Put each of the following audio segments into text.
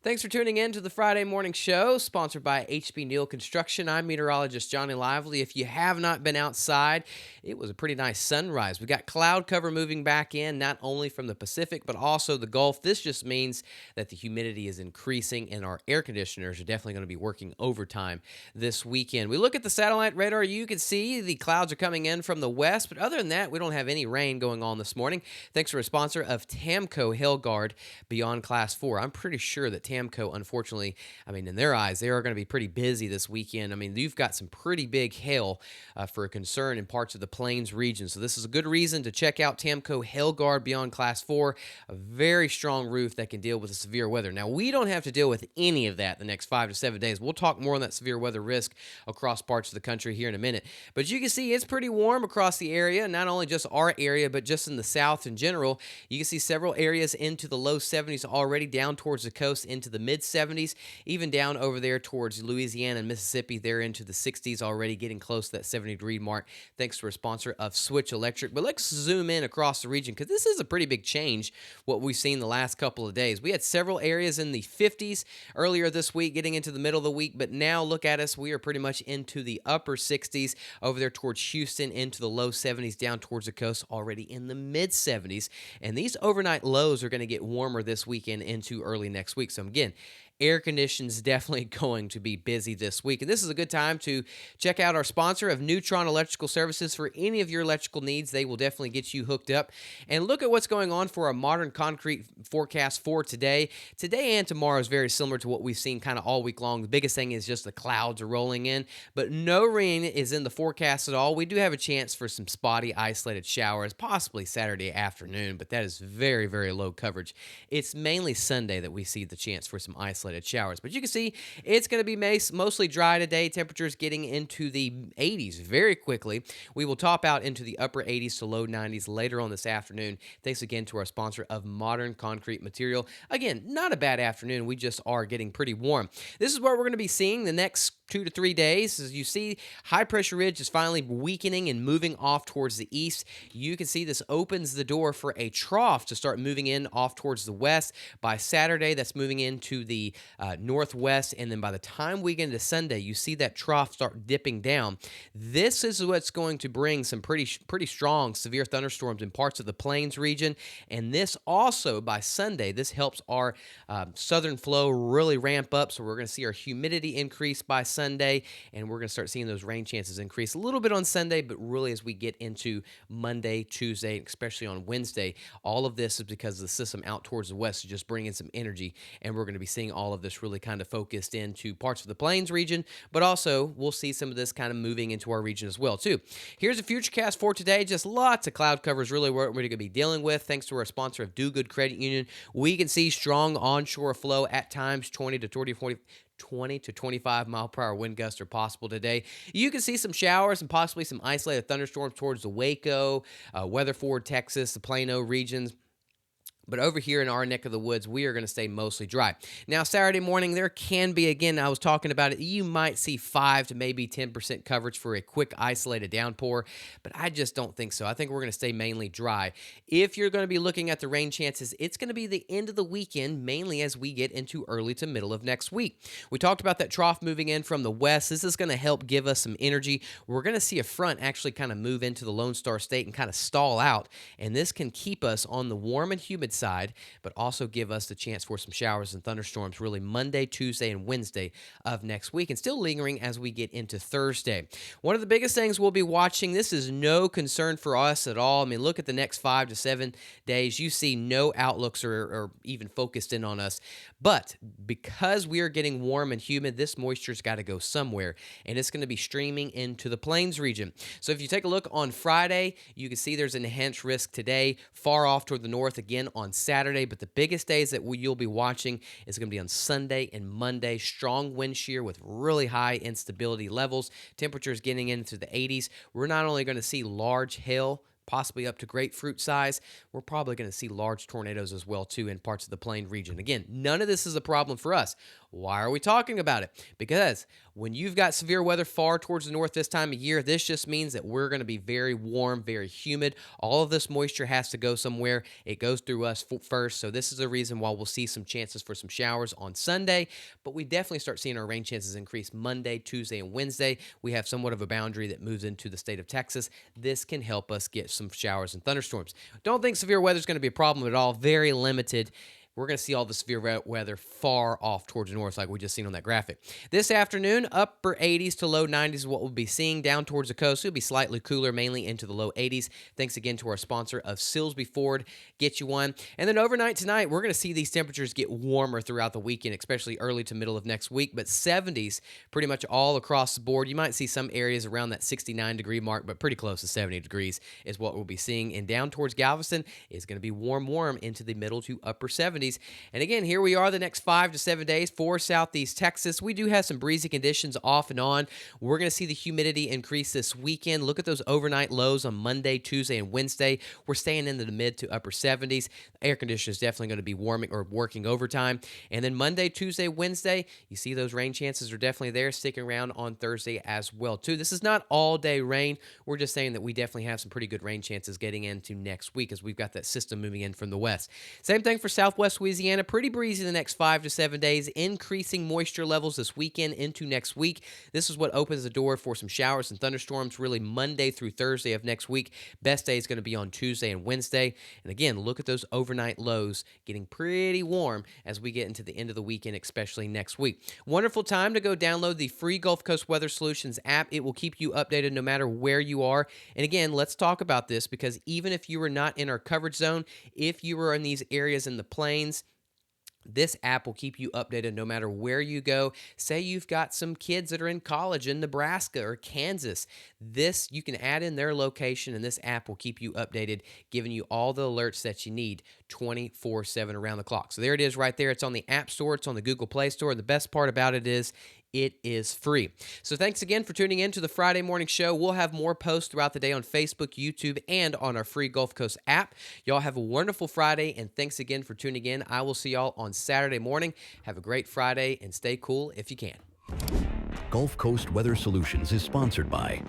Thanks for tuning in to the Friday Morning Show, sponsored by HB Neal Construction. I'm meteorologist Johnny Lively. If you have not been outside, it was a pretty nice sunrise. We got cloud cover moving back in, not only from the Pacific, but also the Gulf. This just means that the humidity is increasing, and our air conditioners are definitely going to be working overtime this weekend. We look at the satellite radar. You can see the clouds are coming in from the west, but other than that, we don't have any rain going on this morning. Thanks to a sponsor of Tamco Hailguard Beyond Class 4. I'm pretty sure that Tamco, unfortunately, in their eyes, they are going to be pretty busy this weekend. You've got some pretty big hail for a concern in parts of the Plains region. So this is a good reason to check out Tamco Hailguard Beyond Class 4, a very strong roof that can deal with the severe weather. Now, we don't have to deal with any of that the next 5 to 7 days. We'll talk more on that severe weather risk across parts of the country here in a minute. But you can see it's pretty warm across the area, not only just our area, but just in the south in general. You can see several areas into the low 70s already, down towards the coast into the mid 70s, even down over there towards Louisiana and Mississippi. They're into the 60s already, getting close to that 70-degree mark, thanks to our sponsor of Switch Electric. But let's zoom in across the region, because this is a pretty big change, what we've seen the last couple of days. We had several areas in the 50s earlier this week, getting into the middle of the week, but now look at us. We are pretty much into the upper 60s over there towards Houston, into the low 70s, down towards the coast, already in the mid 70s. And these overnight lows are going to get warmer this weekend into early next week. So again, air conditions definitely going to be busy this week. And this is a good time to check out our sponsor of Neutron Electrical Services for any of your electrical needs. They will definitely get you hooked up. And look at what's going on for a modern concrete forecast for today. Today and tomorrow is very similar to what we've seen kind of all week long. The biggest thing is just the clouds are rolling in, but no rain is in the forecast at all. We do have a chance for some spotty, isolated showers, possibly Saturday afternoon, but that is very, very low coverage. It's mainly Sunday that we see the chance for some isolated showers. But you can see it's going to be mostly dry today. Temperatures getting into the 80s very quickly. We will top out into the upper 80s to low 90s later on this afternoon. Thanks again to our sponsor of Modern Concrete Material. Again, not a bad afternoon. We just are getting pretty warm. This is what we're going to be seeing the next 2 to 3 days. As you see, high pressure ridge is finally weakening and moving off towards the east. You can see this opens the door for a trough to start moving in off towards the west. By Saturday, that's moving into the northwest, and then by the time we get into Sunday, you see that trough start dipping down. This is what's going to bring some pretty strong severe thunderstorms in parts of the Plains region, and this also by Sunday, this helps our southern flow really ramp up. So we're going to see our humidity increase by Sunday, and we're going to start seeing those rain chances increase a little bit on Sunday, but really as we get into Monday, Tuesday, especially on Wednesday, all of this is because the system out towards the west is just bringing some energy, and we're going to be seeing all of this really kind of focused into parts of the Plains region, but also we'll see some of this kind of moving into our region as well too. Here's a futurecast for today. Just lots of cloud covers, really what we're going to be dealing with. Thanks to our sponsor of Do Good Credit Union, we can see strong onshore flow at times, 20 to 25 mile per hour wind gusts are possible today. You can see some showers and possibly some isolated thunderstorms towards the Waco, Weatherford, Texas, the Plano regions. But over here in our neck of the woods, we are going to stay mostly dry. Now, Saturday morning, there can be, again, I was talking about it, you might see 5 to maybe 10% coverage for a quick isolated downpour, but I just don't think so. I think we're going to stay mainly dry. If you're going to be looking at the rain chances, it's going to be the end of the weekend, mainly as we get into early to middle of next week. We talked about that trough moving in from the west. This is going to help give us some energy. We're going to see a front actually kind of move into the Lone Star State and kind of stall out, and this can keep us on the warm and humid side, but also give us the chance for some showers and thunderstorms really Monday, Tuesday, and Wednesday of next week, and still lingering as we get into Thursday. One of the biggest things we'll be watching, this is no concern for us at all. Look at the next 5 to 7 days. You see no outlooks or even focused in on us, but because we are getting warm and humid, this moisture's got to go somewhere, and it's going to be streaming into the Plains region. So if you take a look on Friday, you can see there's an enhanced risk today, far off toward the north again on Saturday, but the biggest days that you'll be watching is going to be on Sunday and Monday. Strong wind shear with really high instability levels. Temperatures getting into the 80s. We're not only going to see large hail, possibly up to grapefruit size, we're probably going to see large tornadoes as well too in parts of the plain region. Again, none of this is a problem for us. Why are we talking about it? Because When you've got severe weather far towards the north this time of year, this just means that we're going to be very warm, very humid. All of this moisture has to go somewhere. It goes through us first. So this is the reason why we'll see some chances for some showers on Sunday, but we definitely start seeing our rain chances increase Monday, Tuesday, and Wednesday. We have somewhat of a boundary that moves into the state of Texas. This can help us get some showers and thunderstorms. Don't think severe weather is going to be a problem at all. Very limited. We're going to see all the severe weather far off towards the north like we just seen on that graphic. This afternoon, upper 80s to low 90s is what we'll be seeing down towards the coast. It'll be slightly cooler, mainly into the low 80s. Thanks again to our sponsor of Silsby Ford. Get you one. And then overnight tonight, we're going to see these temperatures get warmer throughout the weekend, especially early to middle of next week, but 70s pretty much all across the board. You might see some areas around that 69-degree mark, but pretty close to 70 degrees is what we'll be seeing. And down towards Galveston is going to be warm into the middle to upper 70s. And again, here we are the next 5 to 7 days for Southeast Texas. We do have some breezy conditions off and on. We're going to see the humidity increase this weekend. Look at those overnight lows on Monday, Tuesday, and Wednesday. We're staying into the mid to upper 70s. Air conditioner is definitely going to be warming or working overtime. And then Monday, Tuesday, Wednesday, you see those rain chances are definitely there, sticking around on Thursday as well, too. This is not all-day rain. We're just saying that we definitely have some pretty good rain chances getting into next week as we've got that system moving in from the west. Same thing for Southwest Louisiana. Pretty breezy the next 5 to 7 days, increasing moisture levels this weekend into next week. This is what opens the door for some showers and thunderstorms really Monday through Thursday of next week. Best day is going to be on Tuesday and Wednesday. And again, look at those overnight lows getting pretty warm as we get into the end of the weekend, especially next week. Wonderful time to go download the free Gulf Coast Weather Solutions app. It will keep you updated no matter where you are. And again, let's talk about this because even if you are not in our coverage zone, if you are in these areas in the plains, this app will keep you updated no matter where you go. Say you've got some kids that are in college in Nebraska or Kansas. This, you can add in their location, and this app will keep you updated, giving you all the alerts that you need 24/7 around the clock. So there it is right there. It's on the App Store. It's on the Google Play Store. And the best part about it is it is free. So thanks again for tuning in to the Friday Morning Show. We'll have more posts throughout the day on Facebook, YouTube, and on our free Gulf Coast app. Y'all have a wonderful Friday, and thanks again for tuning in. I will see y'all on Saturday morning. Have a great Friday, and stay cool if you can. Gulf Coast Weather Solutions is sponsored by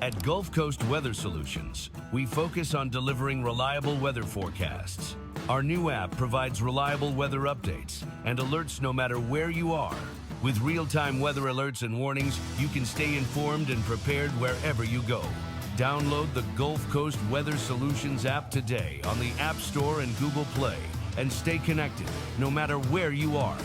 At Gulf Coast Weather Solutions, we focus on delivering reliable weather forecasts. Our new app provides reliable weather updates and alerts no matter where you are. With real-time weather alerts and warnings, you can stay informed and prepared wherever you go. Download the Gulf Coast Weather Solutions app today on the App Store and Google Play and stay connected no matter where you are.